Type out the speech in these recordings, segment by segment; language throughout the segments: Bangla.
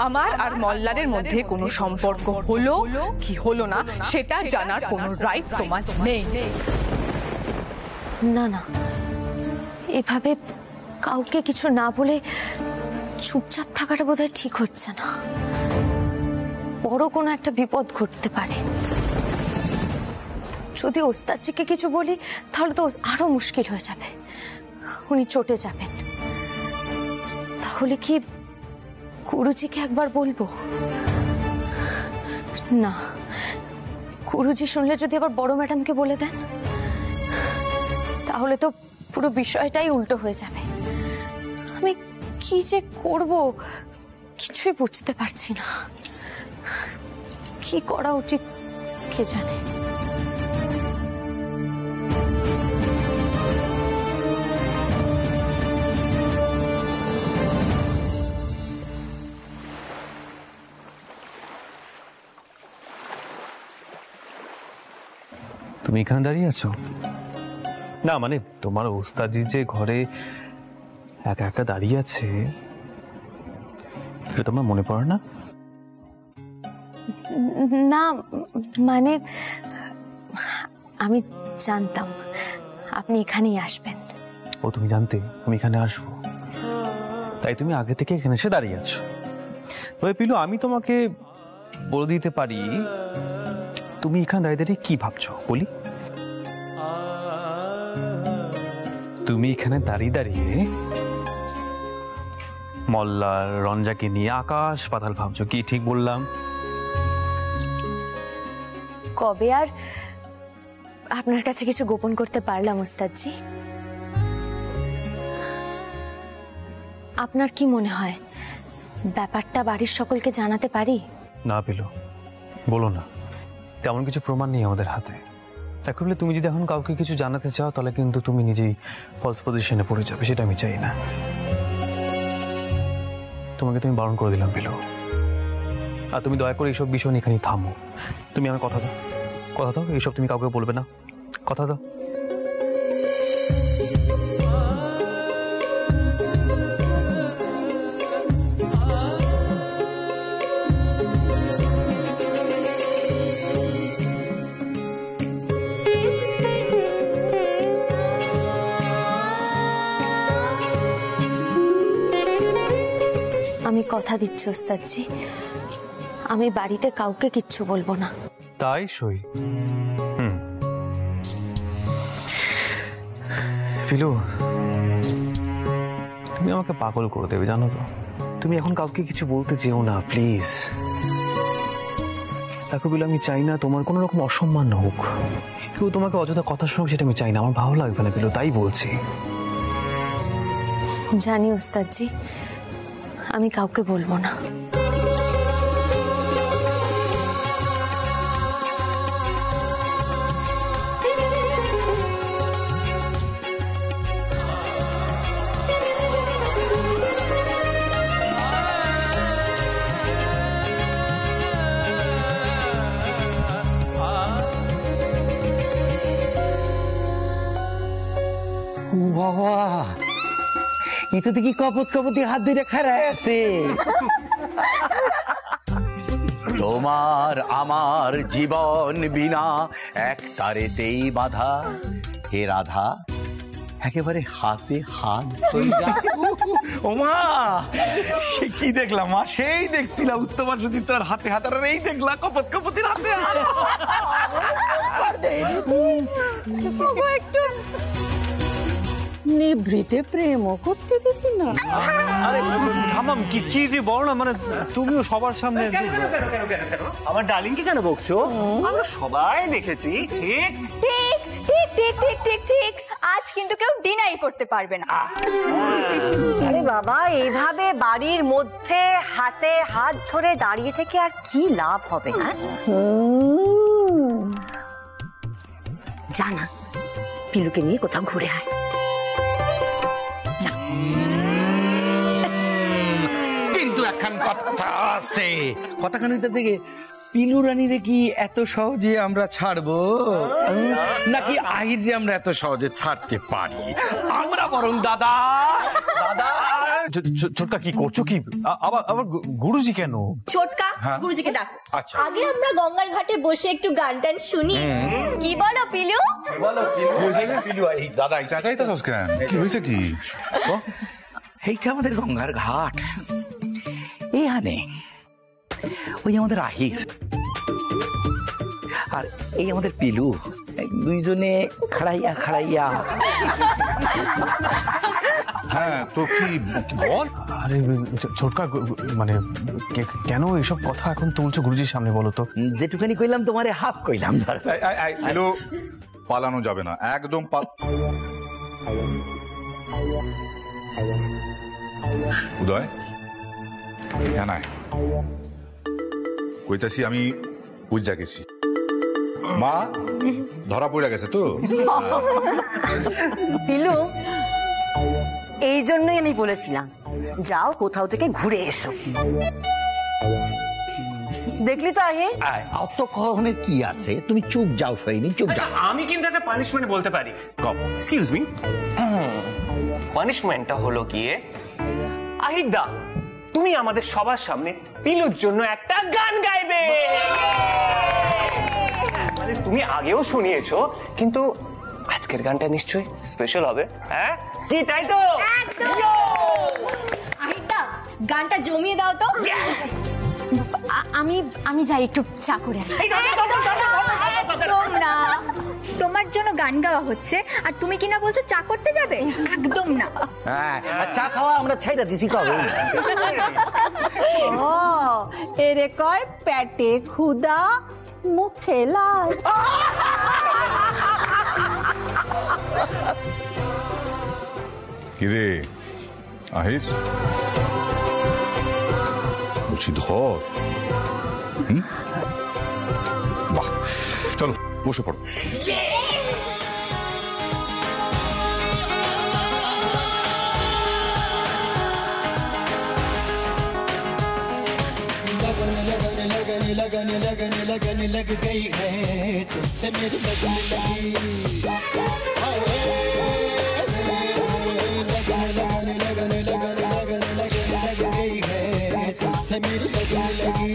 আমার আর মল্লারের মধ্যে কোনো সম্পর্ক হলো কি হলো না সেটা জানার কোনো রাইট তোমার নেই। না না, এভাবে কাউকে কিছু না বলে চুপচাপ থাকাটা বোধহয় ঠিক হচ্ছে না। বড় কোনো একটা বিপদ ঘটতে পারে। যদি ওস্তাদজিকে কিছু বলি তাহলে তো আরো মুশকিল হয়ে যাবে, উনি চটে যাবেন। তাহলে কি গুরুজিকে একবার বলবো? না, গুরুজি শুনলে যদি আবার বড় ম্যাডামকে বলে দেন তাহলে তো পুরো বিষয়টাই উল্টো হয়ে যাবে। আমি কি যে করব কিছুই বুঝতে পারছি না। কি করা উচিত কে জানে। তুমি এখানে দাঁড়িয়ে আছো? না মানে তোমার ওস্তাদজি যে ঘরে একা একা দাঁড়িয়ে আছে সেটা তোমার মনে পড়ে না? না মানে আমি জানতাম আপনি এখানেই আসবেন। ও তুমি জানতে আমি এখানে আসবো, তাই তুমি আগে থেকে এখানে এসে দাঁড়িয়ে আছো। তবে পিলু, আমি তোমাকে বলে দিতে পারি তুমি এখানে দাঁড়িয়ে দাঁড়িয়ে কি ভাবছো বলি। তুমি এখানে দাঁড়িয়ে দাঁড়িয়ে মল্লার রঞ্জাকে নিয়ে আকাশ পাতাল ভাবছো। কি ঠিক বললাম? কবে আর আপনার কাছে কিছু গোপন করতে পারলাম ওস্তাদজি? আপনার কি মনে হয় ব্যাপারটা বাড়ির সকলকে জানাতে পারি? না পিলু, বলো না। তেমন কিছু প্রমাণ নেই আমাদের হাতে। তাহলে তুমি যদি এখন কাউকে কিছু জানাতে চাও তাহলে কিন্তু তুমি নিজেই ফলস পজিশনে পড়ে যাবে, সেটা আমি চাই না। তোমাকে তুমি বারণ করে দিলাম পিলু। আর তুমি দয়া করে এইসব বিষয় নিয়ে এখানেই থামো। তুমি আমার কথা দাও, কথা দাও এইসব তুমি কাউকে বলবে না, কথা দাও। আমি কথা দিচ্ছি ওস্তাদজি, আমি বাড়িতে কাউকে কিচ্ছু বলবো না। তাই সই। পিলু, তুমি আমাকে পাগল করে দেবে জানো তো। তুমি এখন কাউকে কিছু বলতে চেও না প্লিজ। দেখো পিলু, আমি চাই না তোমার কোনো রকম অসম্মান হোক। কেউ তোমাকে অযথা কথা শোনাক সেটা আমি চাই না, আমার ভালো লাগবে না পিলু, তাই বলছি। জানি ওস্তাদজি, আমি কাউকে বলবো না। বাবা, ই তো দেখি কপত কপতি হাত ধরে খাড়ায় আছে। তোমার আমার জীবন বিনা এক তারেতেই বাঁধা, হে রাধা একেবারে হাতে হাত। ওমা, সে কি দেখলাম মা? সেই দেখছিলাম উত্তমা সুচিত্রার হাতে হাত, আর এই দেখলাম কপত কপতির হাতে হাত। একটু নিভৃতে প্রেমও করতে দিবি না? আরে থামাম, কি কি যে বলো না, মানে তুমিও সবার সামনে। আমার ডার্লিংকে কেন বকছো? আমরা সবাই দেখেছি। ঠিক ঠিক ঠিক ঠিক ঠিক ঠিক ঠিক আজ কিন্তু কেউ ডিনাই করতে পারবে না। আরে বাবা, এইভাবে বাড়ির মধ্যে হাতে হাত ধরে দাঁড়িয়ে থেকে আর কি লাভ হবে? জানা, পিলুকে নিয়ে কোথাও ঘুরে আয়। কিন্তু এখন কথা আছে, কথাখানি থেকে পিলু রানীরে কি এত সহজে আমরা ছাড়বো নাকি আহিরে আমরা এত সহজে ছাড়তে পারি? আমরা বরং দাদা দাদা ছোটকা কি করছো কি? আবার আবার গুরুজি কেন? ছোটকা গুরুজিকে ডাকো। আচ্ছা। আগে আমরা গঙ্গার ঘাটে বসে একটু গান টান শুনি। কি বলো পিলু? বলো পিলু এই দাদা চাচাই তো কেন, কি হয়েছে কি? এইটা আমাদের গঙ্গার ঘাট, এইখানে ওই আমাদের আহির আর এই আমাদের পিলু, দুইজনে খাড়াইয়া খাড়াইয়া। হ্যাঁ তো কি বল? আরে ছোটকা মানে কেন এসব কথা এখন তুলছো গুরুজির সামনে বলো তো? যেটুখানি কইলাম তোমারে হাফ কইলাম। ধর এলো, পালানো যাবে না একদম। উদয় হ্যাঁ কইতাছি আমি বুঝা গেছি, মা ধরা পড়ে গেছে তো। পিলু, এই জন্যই আমি বলেছিলাম যাও কোথাও থেকে ঘুরে এসো। দেখলি তো আগে অত কখনের কি আছে, তুমি চুপ যাও সৈনি, চুপ যাও। আমি কিন্তু একটা পানিশমেন্ট বলতে পারি। এক্সকিউজ মি, পানিশমেন্টটা হলো গিয়ে আহিদা তুমি আমাদের সবার সামনে পিলুর জন্য একটা গান গাইবে। মানে তুমি আগেও শুনিয়েছো, কিন্তু আজকের গানটা নিশ্চয়ই স্পেশাল হবে। হ্যাঁ কি তাই তো? আহিদা গানটা জমিয়ে দাও তো। আমি যাই একটু চা করে আনি। একদম না, তোমার জন্য গান গাওয়া হচ্ছে আর তুমি কিনা বলছো চা করতে যাবে? একদম না। হ্যাঁ, চা খাওয়া আমরা ছাইরা দিছি কবে। ও এরে কয় পেটে ক্ষুধা মুখে লাজ। কিরে আহির, বলছি ধর। বাহ, চলো বসে পড়ো। लग गई है तुमसे मेरी लगन लगी, लग गई है तुमसे मेरी लगन लगी।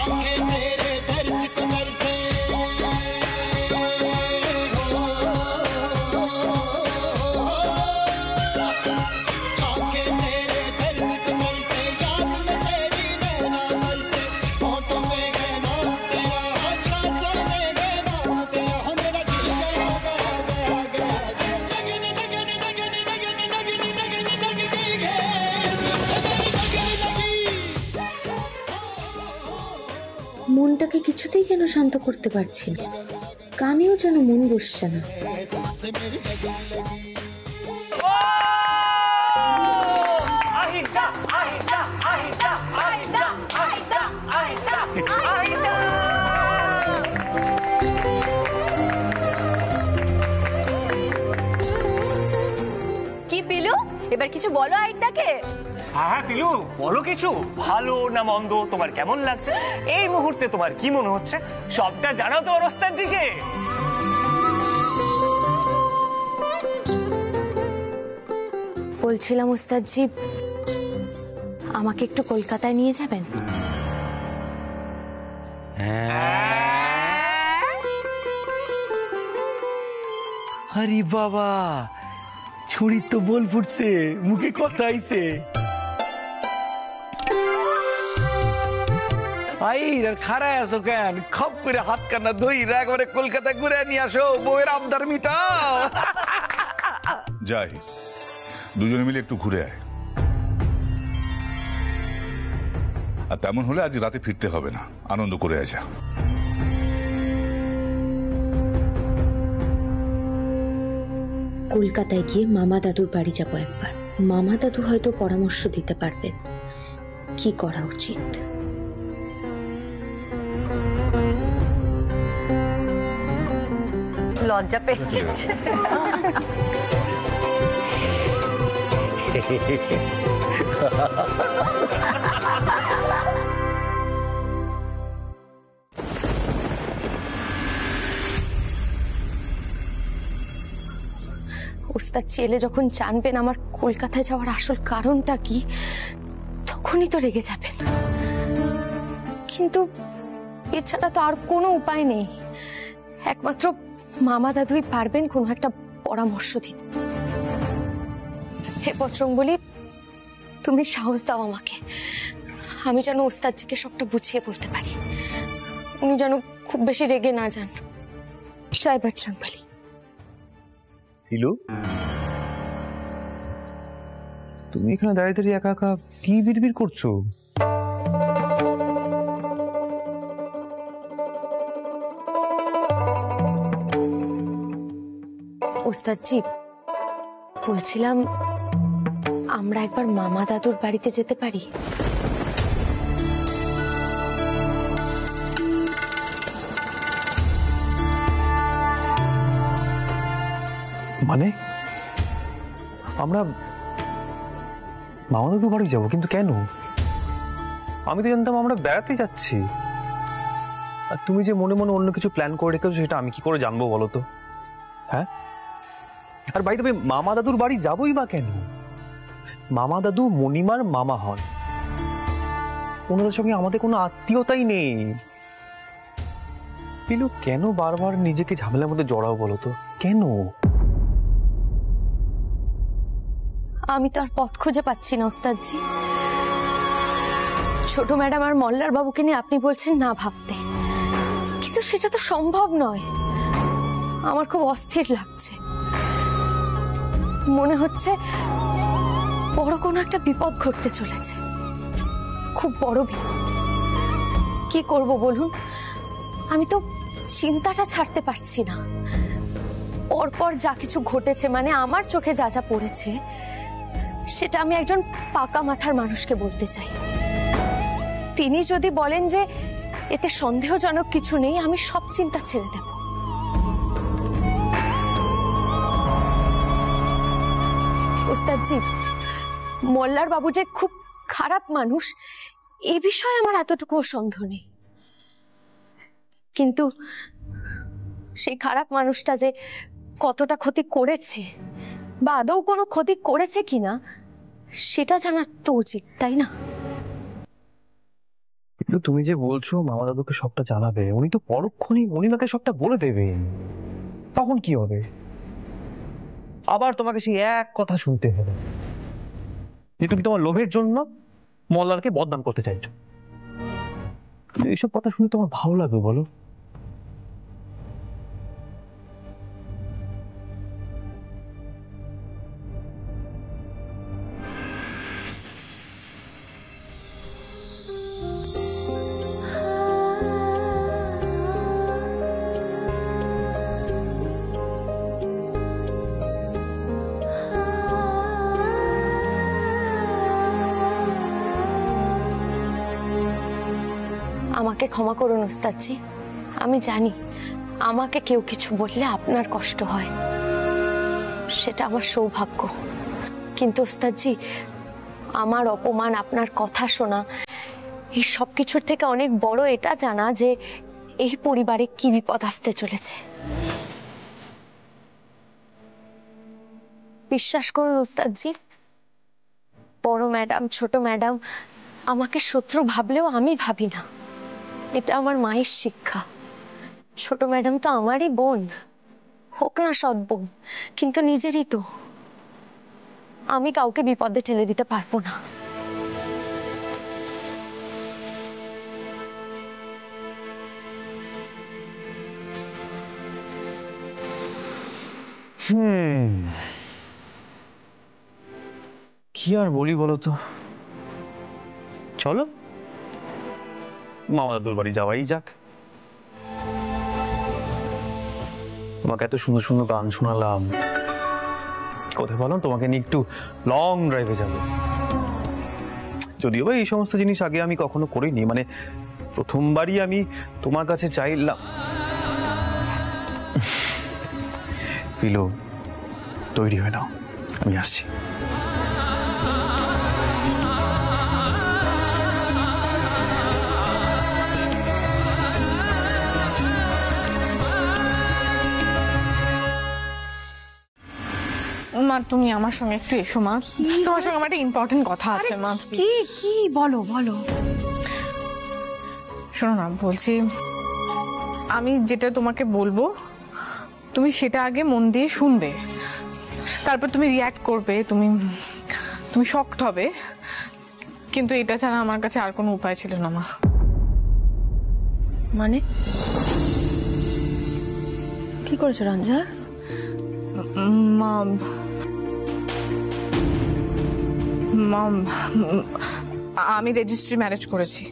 आंखें तेरे दर्द को नरसे, आंखें तेरे दर्द को नरसे, याद में तेरी नैना बरसे, होठों पे है नाम तेरा, सांसों में है नाम तेरा, हो मेरा दिल गया गया गया गया, लगन लगन लगन लगन लगन लगन लग गई है तुमसे मेरी लगन लगी। মনটাকে কিছুতেই কেন শান্ত করতে পারছি না, কানেও যেন মন বসছে না। আহিদা আহিদা আহিদা আহিদা আহিদা আহিদা আহিদা। কি পিলু, এবার কিছু বলো আহিদাকে। হ্যাঁ পিলু বলো কিছু, ভালো না মন্দ তোমার কেমন লাগছে, এই মুহূর্তে তোমার কি মনে হচ্ছে, সবটা জানাও তোমার ওস্তাদজিকে। বলছিলাম ওস্তাদজি, আমাকে একটু কলকাতায় নিয়ে যাবেন? আরে বাবা, ছুরি তো বল ফুটছে, মুখে কথা আইছে। আইর আর খাড়ায় আছো কেন? খপ করে হাত কান্না ধইরা একবারে কলকাতা ঘুরে নিয়ে আসো, বউয়ের আবদার মিটাও। যাই, দুজনে মিলে একটু ঘুরে আয়। আর তেমন হলে আজ রাতে ফিরতে হবে না, আনন্দ করে আসা। কলকাতায় গিয়ে মামা দাদুর বাড়ি যাবো একবার, মামা দাদু হয়তো পরামর্শ দিতে পারবেন কি করা উচিত। লজ্জা পেয়ে গেছে। ওস্তাদজি এলে যখন জানবেন আমার কলকাতায় যাওয়ার আসল কারণটা কি, তখনই তো রেগে যাবেন। কিন্তু এছাড়া তো আর কোনো উপায় নেই। একমাত্র মামা দাদুই পারবেন কোনো একটা পরামর্শ দিতে। হে বজরংবলী, তুমি সাহস দাও আমাকে, আমি যেন ওস্তাদজিকে সবটা বুঝিয়ে বলতে পারি, উনি যেন খুব বেশি রেগে না যান। জয় বজরংবলী। পিলু, তুমি এখানে দাঁড়িয়ে দাঁড়িয়ে একা একা কি বিড়বিড় করছো? ওস্তাদজি, বলছিলাম আমরা একবার মামা দাদুর বাড়িতে যেতে পারি? মানে আমরা মামা দাদু বাড়ি যাবো? কিন্তু কেন? আমি তো জানতাম আমরা বেড়াতে যাচ্ছি। আর তুমি যে মনে মনে অন্য কিছু প্ল্যান করে রেখেছো সেটা আমি কি করে জানবো বলো তো? হ্যাঁ, আর ভাই তবে মামা দাদুর বাড়ি যাবোই বা কেন? মামা দাদু মণিমার মামা হন, ওনাদের সঙ্গে আমাদের কোনো আত্মীয়তাই নেই। পিলু, কেন বারবার নিজেকে ঝামেলার মধ্যে জড়াও বলো তো? কেন? আমি তো আর পথ খুঁজে পাচ্ছি না ওস্তাদজি। ছোট ম্যাডাম আর মল্লার বাবুকে নিয়ে আপনি বলছেন না ভাবতে, কিন্তু সেটা তো সম্ভব নয়। আমার খুব অস্থির লাগছে, মনে হচ্ছে বড় কোনো একটা বিপদ ঘটতে চলেছে, খুব বড় বিপদ। কি করব বলুন? আমি তো চিন্তাটা ছাড়তে পারছি না। পরপর যা কিছু ঘটেছে, মানে আমার চোখে যা যা পড়েছে, সেটা আমি একজন পাকা মাথার মানুষকে বলতে চাই। তিনি যদি বলেন যে এতে সন্দেহজনক কিছু নেই, আমি সব চিন্তা ছেড়ে দেব। ওস্তাদজি, মোল্লার বাবু যে খুব খারাপ মানুষ এ বিষয়ে আমার এতটুকুও সন্দেহ নেই, কিন্তু সেই খারাপ মানুষটা যে কতটা ক্ষতি করেছে বা আদৌ কোনো ক্ষতি করেছে কিনা সেটা জানার তো উচিত, তাই না? তুমি যে বলছো মামা দাদুকে সবটা জানাবে, উনি তো পরক্ষণেই মণিমাকে সবটা বলে দেবে। তখন কি হবে? আবার তোমাকে সেই এক কথা শুনতে হবে যে তুমি তোমার লোভের জন্য মল্লারকে বদনাম করতে চাইছো। এইসব কথা শুনে তোমার ভালো লাগবে বলো? আমাকে ক্ষমা করুন ওস্তাদজি, আমি জানি আমাকে কেউ কিছু বললে আপনার কষ্ট হয়, সেটা আমার সৌভাগ্য। কিন্তু ওস্তাদজি, আমার অপমান, আপনার কথা শোনা, এই সব কিছুর থেকে অনেক বড় এটা জানা যে এই পরিবারে কি বিপদ আসতে চলেছে। বিশ্বাস করুন ওস্তাদজি, বড় ম্যাডাম ছোট ম্যাডাম আমাকে শত্রু ভাবলেও আমি ভাবি না। এটা আমার মায়ের শিক্ষা। ছোট ম্যাডাম তো আমারই বোন, হোক না সৎ বোন, কিন্তু নিজেরই তো। আমি কাউকে বিপদে ঠেলে দিতে পারবো না। কি আর বলি বলো তো? চলো মামা দাদুর বাড়ি যাওয়াই যাক। তোমাকে এত সুন্দর সুন্দর গান শোনালাম, কোথায় বলো তোমাকে নিয়ে একটু লং ড্রাইভে যাবো। যদিও বা এই সমস্ত জিনিস আগে আমি কখনো করিনি, মানে প্রথমবারই আমি তোমার কাছে চাইলাম। পিলু, তৈরি হয়ে নাও, আমি আসছি। মা তুমি আমার সঙ্গে একটু এসো মা, তোমার সঙ্গে আমার একটা ইম্পর্টেন্ট কথা আছে মা। কি কি বলো বলো। শোনো না, বলছি আমি যেটা তোমাকে বলবো তুমি সেটা আগে মন দিয়ে শুনবে, তারপর তুমি রিয়্যাক্ট করবে, তুমি শকড হবে, কিন্তু এটা ছাড়া আমার কাছে আর কোনো উপায় ছিল না মা। মানে কি করেছো রঞ্জা? মা মা আমি রেজিস্ট্রি ম্যারেজ করেছি।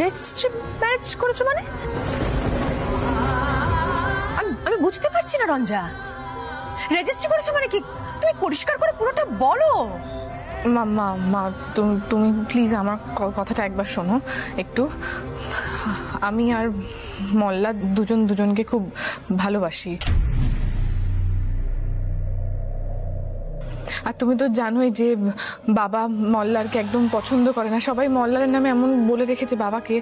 রেজিস্ট্রি ম্যারেজ করেছো মানে? আমি বুঝতে পারছি না রঞ্জা, রেজিস্ট্রি করেছো মানে কি? তুমি পরিষ্কার করে পুরোটা বলো। মা মা মা তুমি প্লিজ আমার কথাটা একবার শোনো একটু। আমি আর মল্লা দুজনকে খুব ভালোবাসি, আর তুমি তো জানোই যে বাবা মল্লারকে একদম পছন্দ করে না। সবাই মল্লারের নামে এমন বলে রেখেছে বাবাকে,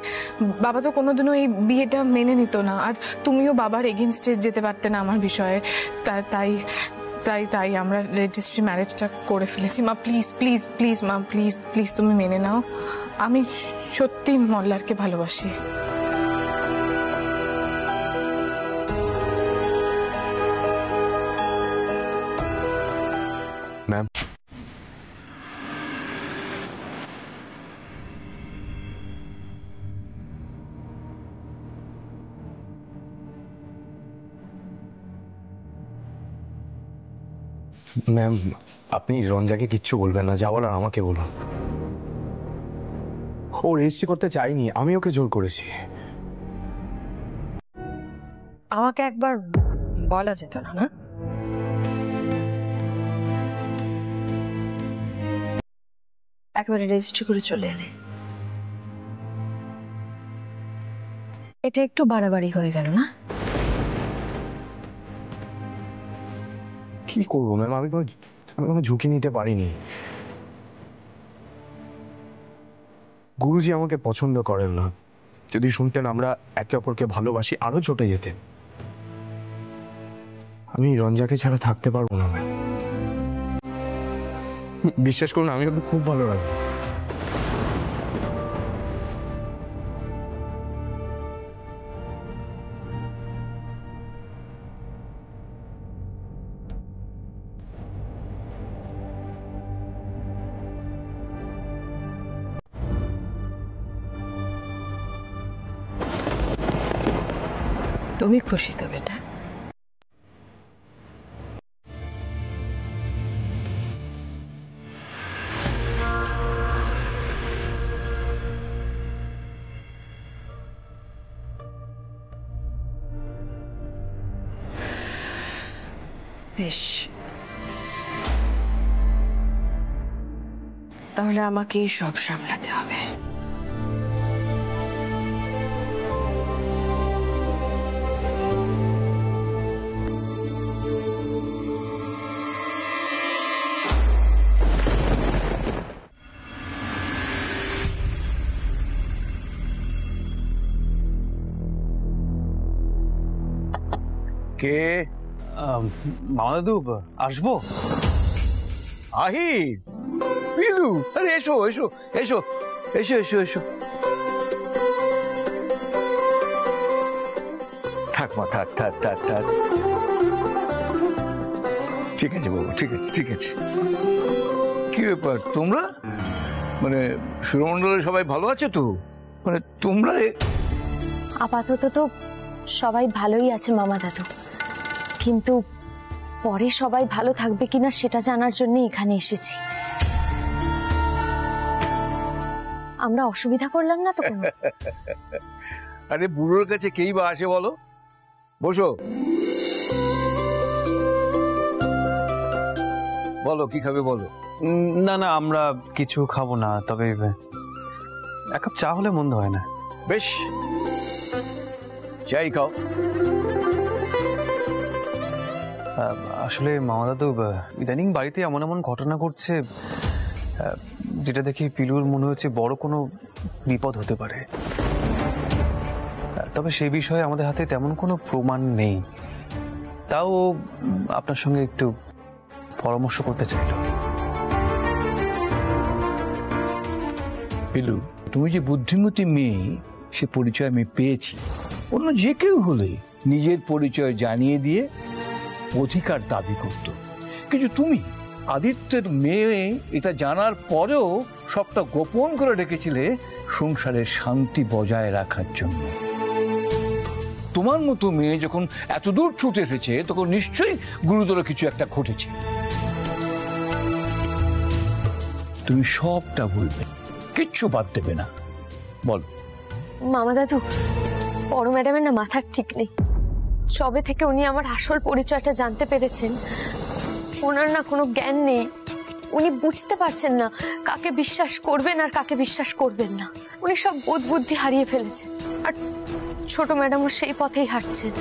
বাবা তো কোনোদিনও এই বিয়েটা মেনে নিত না, আর তুমিও বাবার এগেনস্টে যেতে পারতে না আমার বিষয়ে। তাই তাই তাই আমরা রেজিস্ট্রি ম্যারেজটা করে ফেলেছি। মা প্লিজ প্লিজ প্লিজ মা প্লিজ প্লিজ তুমি মেনে নাও, আমি সত্যি মল্লারকে ভালোবাসি। ম্যাম, ম্যাম আপনি রঞ্জাকে কিচ্ছু বলবেন না, যা বলার আমাকে বলুন। ও রেজিস্ট্রি করতে চাইনি, আমি ওকে জোর করেছি। আমাকে একবার বলা যেত না? না একেবারে রেজিস্ট্রি করে চলে এলে, এটা একটু বাড়াবাড়ি হয়ে গেল না? কি করবো ম্যাম, আমি কোনো ঝুঁকি নিতে পারিনি। গুরুজি আমাকে পছন্দ করেন না, যদি শুনতেন আমরা একে অপরকে ভালোবাসি আরো চটে যেতেন। আমি রঞ্জাকে ছাড়া থাকতে পারবো না ম্যাম, বিশ্বাস করুন আমি ওকে খুব ভালো রাখবো। তুমি খুশি তো বেটা? বেশ, তাহলে আমাকে সব সামলাতে হবে। কে? মামা দাদু আসবো? আহির, পিলু, আরে এসো এসো এসো এসো এসো এসো। থাক মা, থাক থাক থাক থাক, ঠিক আছে বাবু, ঠিক আছে ঠিক আছে। কি ব্যাপার তোমরা, মানে সুরমণ্ডলের সবাই ভালো আছে তো? মানে তোমরা আপাতত তো সবাই ভালোই আছে মামা দাদু, কিন্তু পরে সবাই ভালো থাকবে কিনা সেটা জানার জন্য এখানে এসেছি। আমরা অসুবিধা করলাম না তো কোনো? আরে বুড়োর কাছে কেই বা আসে বলো? বসো, বলো কি খাবে বলো। না না, আমরা কিছু খাবো না, তবে এক কাপ চা হলে মন্দ হয় না। বেশ, চাই খাও। আসলে মামা দাদু ইদানিং বাড়িতে এমন এমন ঘটনা ঘটছে, যেটা দেখে পিলুর মনে হচ্ছে বড় কোনো বিপদ হতে পারে। তবে সেই বিষয়ে আমাদের হাতে তেমন কোনো প্রমাণ নেই, তাও আপনার সঙ্গে একটু পরামর্শ করতে চাইল। পিলু, তুমি যে বুদ্ধিমতী মেয়ে সে পরিচয় আমি পেয়েছি। অন্য যে কেউ হলে নিজের পরিচয় জানিয়ে দিয়ে অধিকার দাবি করত, কিন্তু তুমি আদিত্যের মেয়ে এটা জানার পরেও সবটা গোপন করে রেখেছিলে সংসারের শান্তি বজায় রাখার জন্য। তোমার মতো মেয়ে যখন এত দূর ছুটে এসেছে তখন নিশ্চয়ই গুরুতর কিছু একটা ঘটেছে। তুমি সবটা বলবে, কিচ্ছু বাদ দেবে না। বল। মামা দাদু, বড় ম্যাডামের না মাথার ঠিক নেই। সবে থেকে উনি আমার আসল পরিচয়টা জানতে পেরেছেন, ওনার না কোনো জ্ঞান নেই। উনি বুঝতে পারছেন না কাকে বিশ্বাস করবেন আর কাকে বিশ্বাস করবেন না। উনি সব বোধ বুদ্ধি হারিয়ে ফেলেছেন, আর ছোট ম্যাডামও সেই পথেই হাঁটছেন।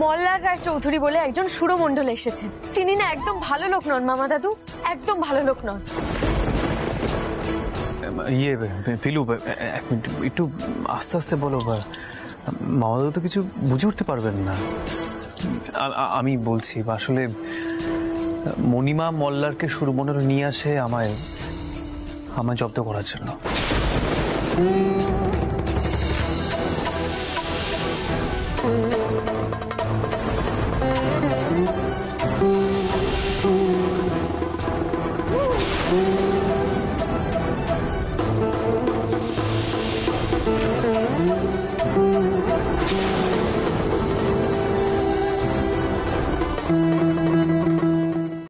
মল্লার রায় চৌধুরী বলে একজন সুরমণ্ডলে এসেছেন, তিনি না একদম ভালো লোক নন মামা দাদু, একদম ভালো লোক নন। ইয়ে পিলু, এক মিনিট, একটু আস্তে আস্তে বলো। মামা দাদু তো কিছু বুঝে উঠতে পারবেন না। আমি বলছি আসলে মণিমা মল্লারকে সুরমণ্ডলে নিয়ে আসে আমায় জব্দ করার জন্য।